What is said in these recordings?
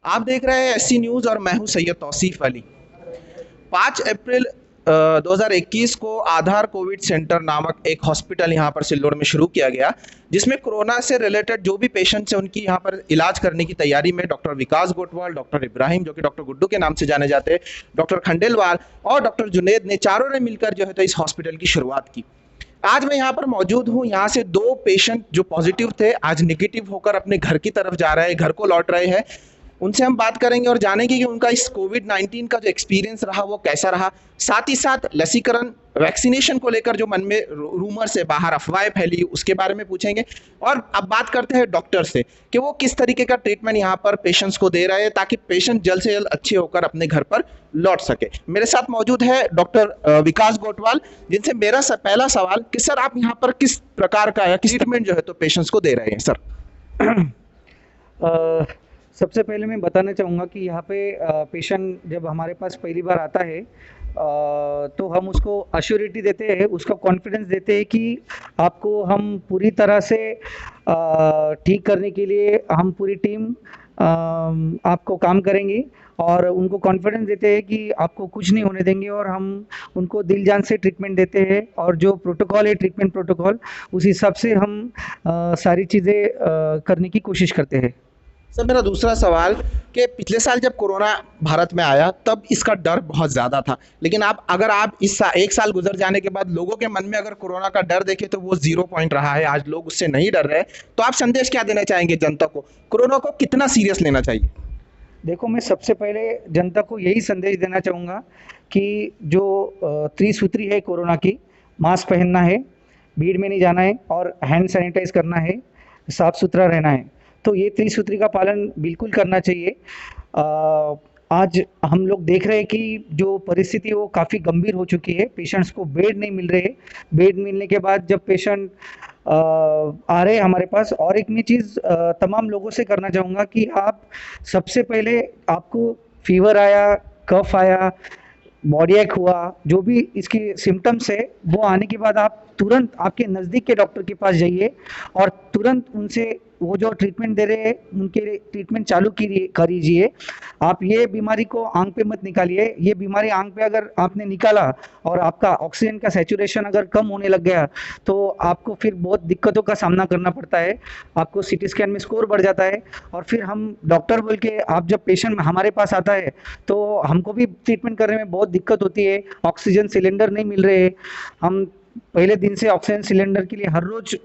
आप देख रहे हैं एससी न्यूज़ और मैं हूं सैयद तौसीफ अली। 5 अप्रैल 2021 को आधार कोविड सेंटर नामक एक हॉस्पिटल यहाँ पर सिल्लोड में शुरू किया गया, जिसमें कोरोना से रिलेटेड जो भी पेशेंट्स हैं उनकी यहाँ पर इलाज करने की तैयारी में डॉक्टर विकास गोटवाल, डॉक्टर इब्राहिम जो कि डॉक्टर गुड्डू के नाम से जाने जाते हैं, डॉक्टर खंडेलवाल और डॉक्टर जुनेद ने चारों ने मिलकर जो है तो इस हॉस्पिटल की शुरुआत की। आज मैं यहाँ पर मौजूद हूँ। यहाँ से 2 पेशेंट जो पॉजिटिव थे आज नेगेटिव होकर अपने घर की तरफ जा रहे हैं, घर को लौट रहे हैं। उनसे हम बात करेंगे और जानेंगे कि उनका इस कोविड-19 का जो एक्सपीरियंस रहा वो कैसा रहा। साथ ही साथ लसीकरण, वैक्सीनेशन को लेकर जो मन में रूमर्स है, बाहर अफवाहें फैली, उसके बारे में पूछेंगे। और अब बात करते हैं डॉक्टर से कि वो किस तरीके का ट्रीटमेंट यहाँ पर पेशेंट्स को दे रहे हैं ताकि पेशेंट जल्द से जल्द अच्छे होकर अपने घर पर लौट सके। मेरे साथ मौजूद है डॉक्टर विकास गोटवाल, जिनसे मेरा पहला सवाल कि सर आप यहाँ पर किस प्रकार का या किस ट्रीटमेंट जो है तो पेशेंट्स को दे रहे हैं सर? सबसे पहले मैं बताना चाहूँगा कि यहाँ पे पेशेंट जब हमारे पास पहली बार आता है तो हम उसको अश्योरिटी देते हैं, उसको कॉन्फिडेंस देते हैं कि आपको हम पूरी तरह से ठीक करने के लिए हम पूरी टीम आपको काम करेंगे और उनको कॉन्फिडेंस देते हैं कि आपको कुछ नहीं होने देंगे और हम उनको दिल जान से ट्रीटमेंट देते हैं और जो प्रोटोकॉल है ट्रीटमेंट प्रोटोकॉल उस हिसाब से हम सारी चीज़ें करने की कोशिश करते हैं। सर मेरा दूसरा सवाल कि पिछले साल जब कोरोना भारत में आया तब इसका डर बहुत ज़्यादा था, लेकिन आप अगर आप एक साल गुजर जाने के बाद लोगों के मन में अगर कोरोना का डर देखें तो वो 0 पॉइंट रहा है। आज लोग उससे नहीं डर रहे, तो आप संदेश क्या देना चाहेंगे जनता को? कोरोना को कितना सीरियस लेना चाहिए? देखो, मैं सबसे पहले जनता को यही संदेश देना चाहूँगा कि जो त्रिसूत्री है कोरोना की, मास्क पहनना है, भीड़ में नहीं जाना है और हैंड सैनिटाइज करना है, साफ सुथरा रहना है। तो ये त्रिसूत्री का पालन बिल्कुल करना चाहिए। आज हम लोग देख रहे हैं कि जो परिस्थिति वो काफ़ी गंभीर हो चुकी है, पेशेंट्स को बेड नहीं मिल रहे। बेड मिलने के बाद जब पेशेंट आ रहे हैं हमारे पास, और एक मैं चीज़ तमाम लोगों से करना चाहूँगा कि आप सबसे पहले आपको फीवर आया, कफ आया, बॉडी एक हुआ, जो भी इसकी सिम्टम्स है वो आने के बाद आप तुरंत आपके नज़दीक के डॉक्टर के पास जाइए और तुरंत उनसे वो जो ट्रीटमेंट दे रहे हैं उनके ट्रीटमेंट चालू करीजिए। आप ये बीमारी को आंख पे मत निकालिए। ये बीमारी आंख पे अगर आपने निकाला और आपका ऑक्सीजन का सैचुरेशन अगर कम होने लग गया तो आपको फिर बहुत दिक्कतों का सामना करना पड़ता है। आपको सीटी स्कैन में स्कोर बढ़ जाता है और फिर हम डॉक्टर बोल के आप जब पेशेंट हमारे पास आता है तो हमको भी ट्रीटमेंट करने में बहुत दिक्कत होती है। ऑक्सीजन सिलेंडर नहीं मिल रहे, हम पहले दिन से ऑक्सीजन सिलेंडर के लिए हर रोज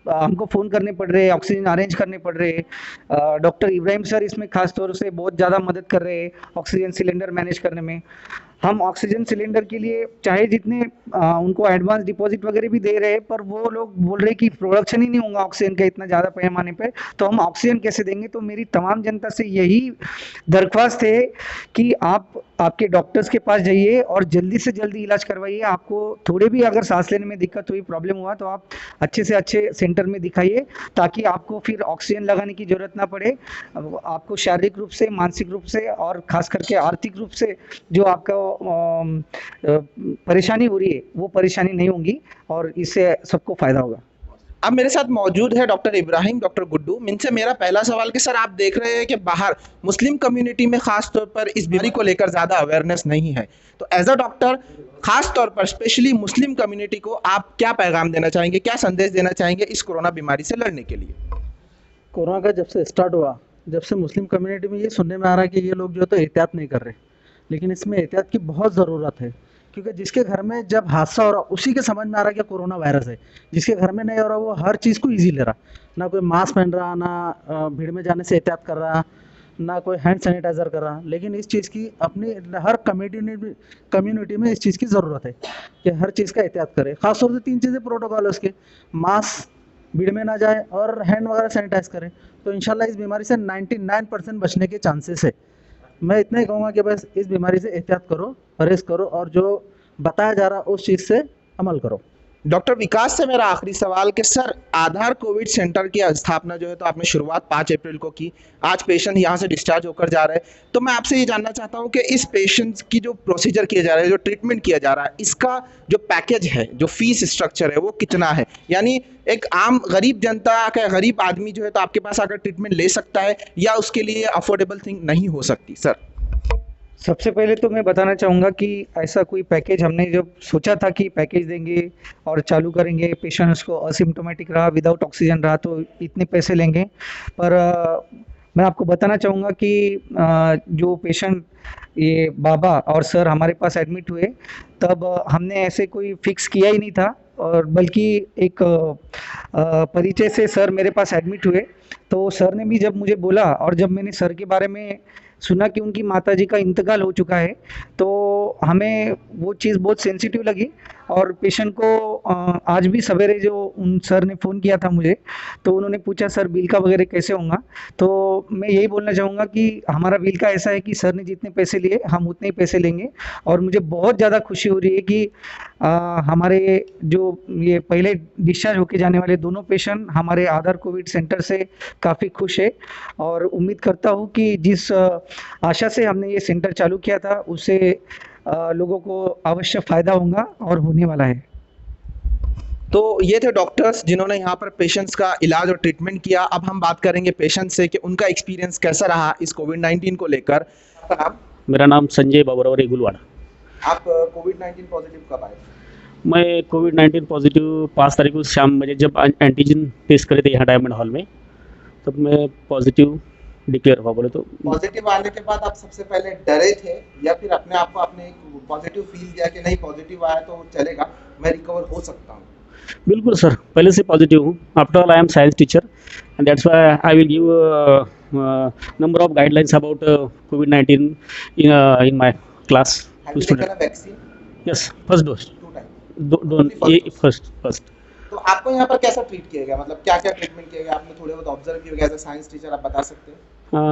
हमको फ़ोन करने पड़ रहे हैं, ऑक्सीजन अरेंज करने पड़ रहे हैं। डॉक्टर इब्राहिम सर इसमें खास तौर से बहुत ज़्यादा मदद कर रहे हैं ऑक्सीजन सिलेंडर मैनेज करने में। हम ऑक्सीजन सिलेंडर के लिए चाहे जितने उनको एडवांस डिपॉजिट वगैरह भी दे रहे हैं, पर वो लोग बोल रहे हैं कि प्रोडक्शन ही नहीं होगा ऑक्सीजन का इतना ज़्यादा पैमाने पे, तो हम ऑक्सीजन कैसे देंगे? तो मेरी तमाम जनता से यही दरख्वास्त है कि आप आपके डॉक्टर्स के पास जाइए और जल्दी से जल्दी इलाज करवाइए। आपको थोड़े भी अगर सांस लेने में दिक्कत हुई, प्रॉब्लम हुआ, तो आप अच्छे से अच्छे सेंटर में दिखाइए ताकि आपको फिर ऑक्सीजन लगाने की ज़रूरत ना पड़े। आपको शारीरिक रूप से, मानसिक रूप से और खास करके आर्थिक रूप से जो आपका परेशानी हो रही है वो परेशानी नहीं होगी और इससे सबको फ़ायदा होगा। अब मेरे साथ मौजूद है डॉक्टर इब्राहिम, डॉक्टर गुड्डू। इनसे मेरा पहला सवाल कि सर आप देख रहे हैं कि बाहर मुस्लिम कम्युनिटी में खास तौर पर इस बीमारी को लेकर ज़्यादा अवेयरनेस नहीं है, तो एज अ डॉक्टर खास तौर पर स्पेशली मुस्लिम कम्युनिटी को आप क्या पैगाम देना चाहेंगे, क्या संदेश देना चाहेंगे इस कोरोना बीमारी से लड़ने के लिए? कोरोना का जब से स्टार्ट हुआ, जब से मुस्लिम कम्युनिटी में ये सुनने में आ रहा है कि ये लोग जो है तो एहतियात नहीं कर रहे, लेकिन इसमें एहतियात की बहुत ज़रूरत है। क्योंकि जिसके घर में जब हादसा हो रहा उसी के समझ में आ रहा है कि कोरोना वायरस है। जिसके घर में नहीं हो रहा वो हर चीज़ को ईजी ले रहा, ना कोई मास्क पहन रहा, ना भीड़ में जाने से एहतियात कर रहा, ना कोई हैंड सैनिटाइज़र कर रहा। लेकिन इस चीज़ की अपनी हर कम्युनिटी में इस चीज़ की ज़रूरत है कि हर चीज़ का एहतियात करे। ख़ासतौर से 3 चीज़ें प्रोटोकॉल है उसके, मास्क, भीड़ में ना जाए और हैंड वगैरह सैनिटाइज करें, तो इंशाल्लाह इस बीमारी से 99% बचने के चांसेस है। मैं इतना ही कहूँगा कि बस इस बीमारी से एहतियात करो, परहेज़ करो और जो बताया जा रहा है उस चीज़ से अमल करो। डॉक्टर विकास से मेरा आखिरी सवाल कि सर आधार कोविड सेंटर की स्थापना जो है तो आपने शुरुआत 5 अप्रैल को की। आज पेशेंट यहाँ से डिस्चार्ज होकर जा रहे हैं, तो मैं आपसे ये जानना चाहता हूँ कि इस पेशेंट की जो प्रोसीजर किया जा रहा है, जो ट्रीटमेंट किया जा रहा है, इसका जो पैकेज है, जो फीस स्ट्रक्चर है, वो कितना है? यानी एक आम गरीब जनता का गरीब आदमी जो है तो आपके पास आकर ट्रीटमेंट ले सकता है या उसके लिए अफोर्डेबल थिंग नहीं हो सकती सर? सबसे पहले तो मैं बताना चाहूँगा कि ऐसा कोई पैकेज हमने जब सोचा था कि पैकेज देंगे और चालू करेंगे, पेशेंट उसको असिम्प्टोमेटिक रहा, विदाउट ऑक्सीजन रहा तो इतने पैसे लेंगे। पर मैं आपको बताना चाहूँगा कि जो पेशेंट ये बाबा और सर हमारे पास एडमिट हुए, तब हमने ऐसे कोई फिक्स किया ही नहीं था, और बल्कि एक परिचय से सर मेरे पास एडमिट हुए। तो सर ने भी जब मुझे बोला और जब मैंने सर के बारे में सुना कि उनकी माताजी का इंतकाल हो चुका है, तो हमें वो चीज़ बहुत सेंसिटिव लगी। और पेशेंट को आज भी सवेरे जो उन सर ने फ़ोन किया था मुझे, तो उन्होंने पूछा सर बिल का वगैरह कैसे होगा। तो मैं यही बोलना चाहूँगा कि हमारा बिल का ऐसा है कि सर ने जितने पैसे लिए हम उतने ही पैसे लेंगे। और मुझे बहुत ज़्यादा खुशी हो रही है कि हमारे जो ये पहले डिस्चार्ज होके जाने वाले दोनों पेशेंट हमारे आधार कोविड सेंटर से काफ़ी खुश है। और उम्मीद करता हूँ कि जिस आशा से हमने ये सेंटर चालू किया था उससे लोगों को अवश्य फ़ायदा होगा और होने वाला है। तो ये थे डॉक्टर्स जिन्होंने यहाँ पर पेशेंट्स का इलाज और ट्रीटमेंट किया। अब हम बात करेंगे पेशेंट से कि उनका एक्सपीरियंस कैसा रहा इस कोविड-19 को लेकर। आपका नाम? मेरा नाम संजय बाबूराव रेगुलवाड़ा। आप कोविड-19 पॉजिटिव कब आए? मैं कोविड-19 पॉजिटिव 5 तारीख को शाम बजे जब एंटीजन टेस्ट करे थे यहाँ डायमंड हॉल में, तब मैं पॉजिटिव डिक्लेयर हुआ। बोले तो पॉजिटिव आने के बाद आप सबसे पहले डरे थे या फिर अपने आप को आपने पॉजिटिव फील किया कि नहीं पॉजिटिव आया तो चलेगा, मैं रिकवर हो सकता हूँ? बिल्कुल सर, पहले से पॉजिटिव हूँ। After all I am science teacher and that's why I will give number of guidelines about कोविड-19 in my class have to you taken student. A vaccine? Yes, first dose. 2 time. ये first. तो आपको यहाँ पर कैसा treat किया गया, मतलब क्या-क्या ट्रीटमेंट किया गया? आपने थोड़े बहुत ऑब्जर्व किया होगा एज अ साइंस टीचर, आप बता सकते हैं?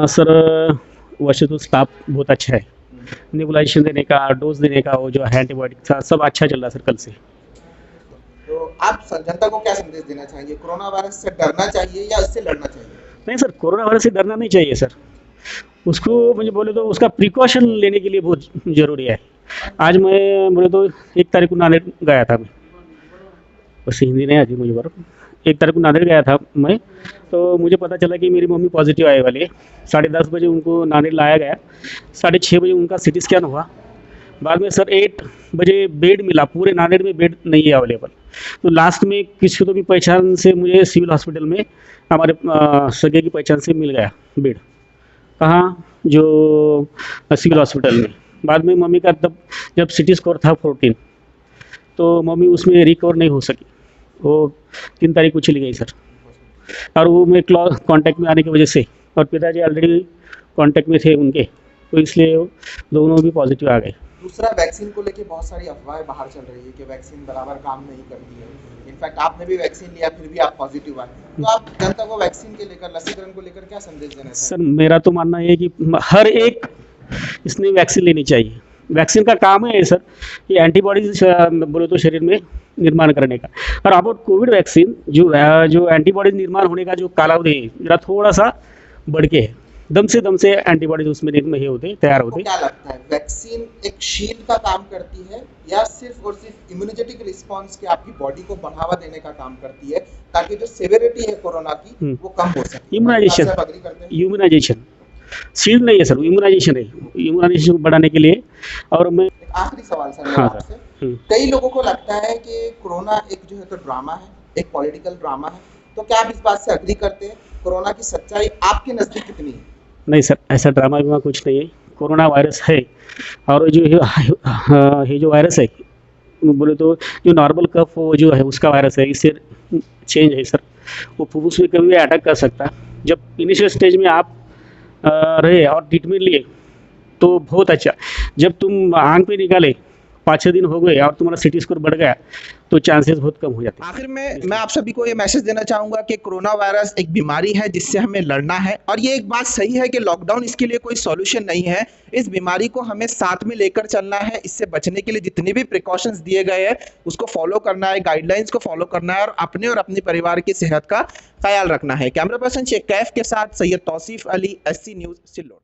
सर वैसे तो स्टाफ बहुत अच्छा है, नेबुलाइजेशन देने का, डोज देने का, वो जो एंटीबायोटिक था सब अच्छा चल रहा है सर कल से। तो आप जनता को क्या संदेश देना चाहेंगे? कोरोना वायरस से डरना चाहिए या इससे लड़ना चाहिए? नहीं सर, कोरोना वायरस से डरना नहीं चाहिए सर, उसको मुझे बोले तो उसका प्रिकॉशन लेने के लिए बहुत ज़रूरी है। आज मैं बोले तो 1 तारीख को नांदेड़ गया था मैं, वैसे हिंदी नहीं आती मुझे, पर 1 तारीख को नांदेड़ गया था मैं, तो मुझे पता चला कि मेरी मम्मी पॉजिटिव आए वाली है। 10:30 बजे उनको नांदेड़ लाया गया, 6:30 बजे उनका सिटी स्कैन हुआ। बाद में सर 8 बजे बेड मिला, पूरे नांदेड़ में बेड नहीं है अवेलेबल। तो लास्ट में किसी तो भी पहचान से मुझे सिविल हॉस्पिटल में हमारे सगे की पहचान से मिल गया बेड। कहाँ? जो सिविल हॉस्पिटल में। बाद में मम्मी का तब जब सिटी स्कोर था 14, तो मम्मी उसमें रिकवर नहीं हो सकी, वो 3 तारीख को चली गई सर। और वो मैं कांटेक्ट में आने की वजह से, और पिताजी ऑलरेडी कांटेक्ट में थे उनके, तो इसलिए दोनों भी पॉजिटिव आ गए। दूसरा, वैक्सीन को लेके बहुत सारी अफवाहें बाहर चल रही है कि वैक्सीन बराबर काम नहीं करती है। इनफैक्ट आपने भी वैक्सीन लिया फिर भी आप पॉजिटिव आए, तो आप जनता को वैक्सीन के लेकर, लसीकरण को लेकर क्या संदेश देना सर चाहेंगे? मेरा तो मानना है कि हर एक इसने वैक्सीन लेनी चाहिए। वैक्सीन का काम है सर कि एंटीबॉडीज बोले तो शरीर में निर्माण करने का। और अबाउट कोविड वैक्सीन जो एंटीबॉडीज निर्माण होने का जो कालावधि है जरा थोड़ा सा बढ़ के है, दम से एंटीबॉडीज उसमें तैयार आपको होते। क्या लगता है, वैक्सीन एक शील्ड का काम करती है या सिर्फ और सिर्फ इम्यूनिजेटिक रिस्पांस के आपकी बॉडी को बढ़ावा देने का काम करती है, ताकि जो सेवेरिटी है कोरोना की वो कम हो सके? इम्यूनाइजेशन, आप एग्री करते हैं? इम्यूनाइजेशन, शील्ड नहीं है सर, इम्यूनाइजेशन है, इम्यूनाइजेशन को बढ़ाने के लिए। और मैं एक आखिरी सवाल सर हाँ मेरा आपसे, कई लोगों को लगता है कि कोरोना एक जो है तो ड्रामा है, एक पॉलिटिकल ड्रामा है, तो क्या आप इस बात से एग्री करते हैं? कोरोना की सच्चाई आपके नजदीक कितनी है? नहीं सर, ऐसा ड्रामा विमा कुछ नहीं है। कोरोना वायरस है, और जो ये जो वायरस है बोले तो जो नॉर्मल कफ वो जो है उसका वायरस है, इससे चेंज है सर। वो फुफ्फुस में कभी भी अटैक कर सकता है। जब इनिशियल स्टेज में आप रहे और ट्रीटमेंट लिए तो बहुत अच्छा। जब तुम आंख पे निकाले 5-6 दिन हो गए और तुम्हारा सिटी स्कोर बढ़ गया तो चांसेस बहुत कम हो जाते हैं। आखिर में मैं आप सभी को ये मैसेज देना चाहूंगा कि कोरोना वायरस एक बीमारी है जिससे हमें लड़ना है, और ये एक बात सही है कि लॉकडाउन इसके लिए कोई सॉल्यूशन नहीं है। इस बीमारी को हमें साथ में लेकर चलना है। इससे बचने के लिए जितने भी प्रिकॉशंस दिए गए हैं उसको फॉलो करना है, गाइडलाइंस को फॉलो करना है और अपने परिवार की सेहत का ख्याल रखना है। कैमरा पर्सन शेख कैफ के साथ सैयद तौसीफ अली, SC न्यूज़, सिल्लोड।